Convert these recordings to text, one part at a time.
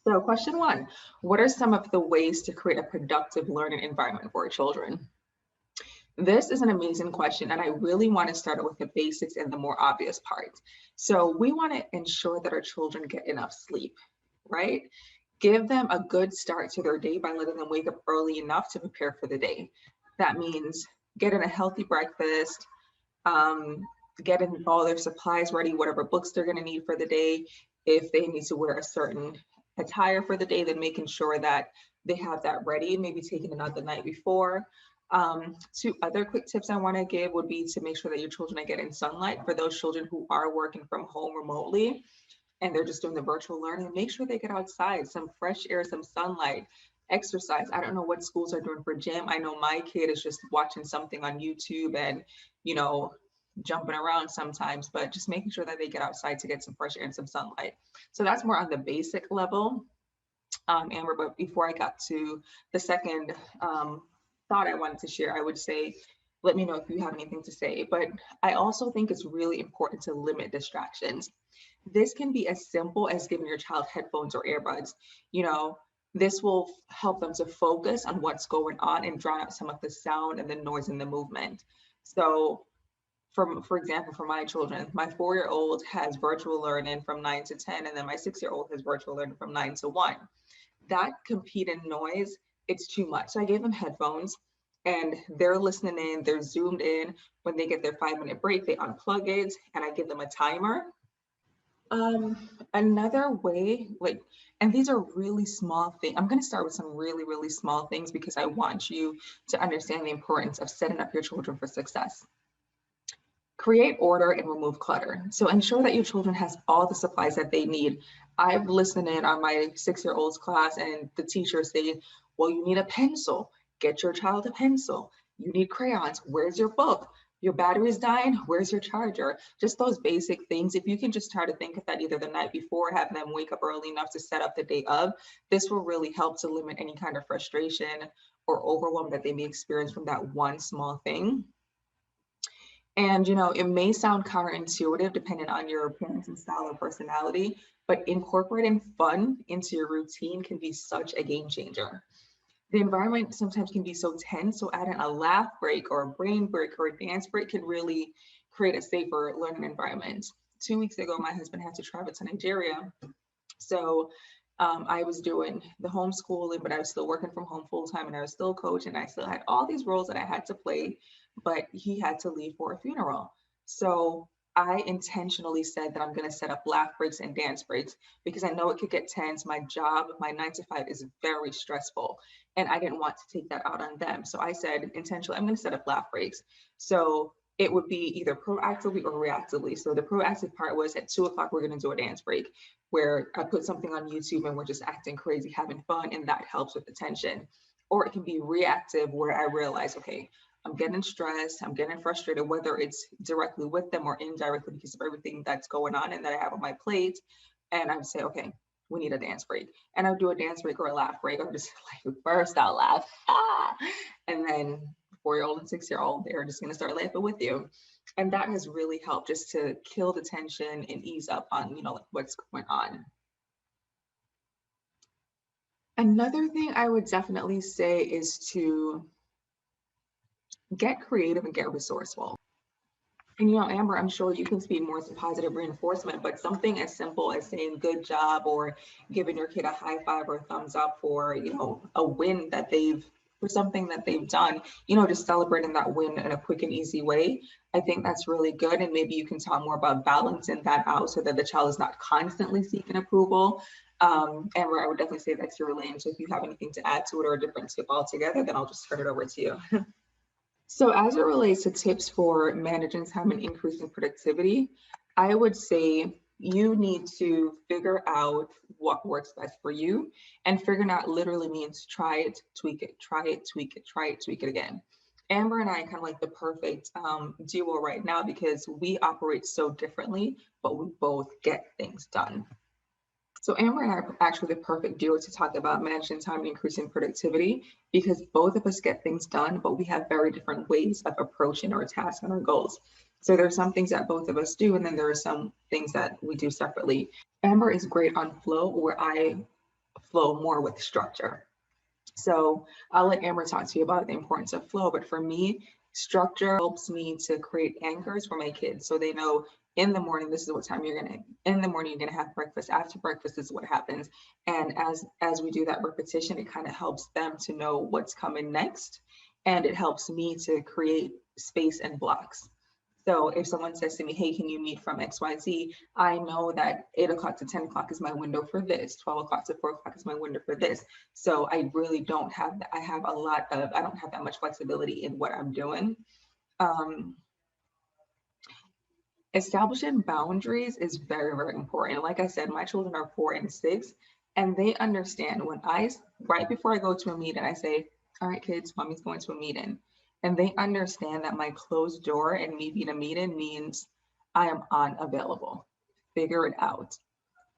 So question one, what are some of the ways to create a productive learning environment for our children? This is an amazing question, and I really want to start with the basics and the more obvious parts. So we want to ensure that our children get enough sleep, right? Give them a good start to their day by letting them wake up early enough to prepare for the day. That means getting a healthy breakfast, um, getting all their supplies ready, whatever books they're going to need for the day. If they need to wear a certain attire for the day, then making sure that they have that ready, maybe taking it out the night before. Two other quick tips I want to give would be to make sure that your children are getting sunlight. For those children who are working from home remotely and they're just doing the virtual learning, make sure they get outside, some fresh air, some sunlight, exercise. I don't know what schools are doing for gym. I know my kid is just watching something on YouTube and, you know, jumping around sometimes, but just making sure that they get outside to get some fresh air and some sunlight. So that's more on the basic level, Amber. But before I got to the second thought I wanted to share, I would say, let me know if you have anything to say. But I also think it's really important to limit distractions. This can be as simple as giving your child headphones or earbuds. You know, this will help them to focus on what's going on and drown out some of the sound and the noise and the movement. So for example, for my children, my 4-year-old has virtual learning from 9 to 10, and then my 6-year-old has virtual learning from 9 to 1. That competing noise, it's too much. So I gave them headphones and they're listening in, they're zoomed in. When they get their 5-minute break, they unplug it and I give them a timer. Another way, like, and these are really small things. I'm going to start with some really, really small things because I want you to understand the importance of setting up your children for success. Create order and remove clutter. So ensure that your children has all the supplies that they need. I've listened in on my 6-year-old's class and the teacher saying, well, you need a pencil. Get your child a pencil. You need crayons. Where's your book? Your battery is dying. Where's your charger? Just those basic things. If you can just try to think of that either the night before, have them wake up early enough to set up the day of, this will really help to limit any kind of frustration or overwhelm that they may experience from that one small thing. And, you know, it may sound counterintuitive depending on your parenting style or personality, but incorporating fun into your routine can be such a game changer. The environment sometimes can be so tense, so adding a laugh break or a brain break or a dance break can really create a safer learning environment. 2 weeks ago, my husband had to travel to Nigeria. So I was doing the homeschooling, but I was still working from home full time and I was still coaching. I still had all these roles that I had to play, but he had to leave for a funeral. So I intentionally said that I'm going to set up laugh breaks and dance breaks because I know it could get tense. My job, my 9 to 5 is very stressful and I didn't want to take that out on them. So I said intentionally, I'm going to set up laugh breaks. So it would be either proactively or reactively. So the proactive part was at 2 o'clock, we're going to do a dance break where I put something on YouTube and we're just acting crazy, having fun, and that helps with the tension. Or it can be reactive where I realize, okay, I'm getting stressed, I'm getting frustrated, whether it's directly with them or indirectly because of everything that's going on and that I have on my plate. And I would say, okay, we need a dance break. And I'll do a dance break or a laugh break. Or just like burst out laugh. And then 4-year-old and 6-year-old, they're just going to start laughing with you. And that has really helped just to kill the tension and ease up on, you know, like what's going on. Another thing I would definitely say is to get creative and get resourceful. And, you know, Amber, I'm sure you can speak more to positive reinforcement, but something as simple as saying good job or giving your kid a high five or thumbs up for, you know, a win that for something that they've done, you know, just celebrating that win in a quick and easy way. I think that's really good. And maybe you can talk more about balancing that out so that the child is not constantly seeking approval. Amber, I would definitely say that's your lane. So if you have anything to add to it or a different tip altogether, then I'll just turn it over to you. So as it relates to tips for managing time and increasing productivity, I would say you need to figure out what works best for you, and figuring out literally means try it, tweak it, try it, tweak it, try it, tweak it again. Amber and I are kind of like the perfect duo right now because we operate so differently, but we both get things done. So Amber and I are actually the perfect duo to talk about managing time and increasing productivity because both of us get things done, but we have very different ways of approaching our tasks and our goals. So there's some things that both of us do, and then there are some things that we do separately. Amber is great on flow, where I flow more with structure. So I'll let Amber talk to you about the importance of flow, but for me, structure helps me to create anchors for my kids so they know in the morning this is what time you're gonna in the morning you're gonna have breakfast, after breakfast this is what happens. And as we do that repetition, it kind of helps them to know what's coming next, and it helps me to create space and blocks. So if someone says to me, hey, can you meet from XYZ? I know that 8 o'clock to 10 o'clock is my window for this, 12 o'clock to 4 o'clock is my window for this. So I really don't have that. I don't have that much flexibility in what I'm doing. Um, Establishing boundaries is very, very important. Like I said, my children are 4 and 6, and they understand when right before I go to a meeting, I say, all right, kids, mommy's going to a meeting. And they understand that my closed door and me being a meeting means I am unavailable. Figure it out.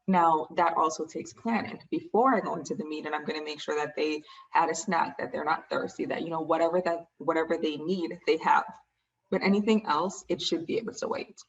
Now, that also takes planning. Before I go into the meeting, I'm going to make sure that they had a snack, that they're not thirsty, that, whatever they need, they have. But anything else, it should be able to wait.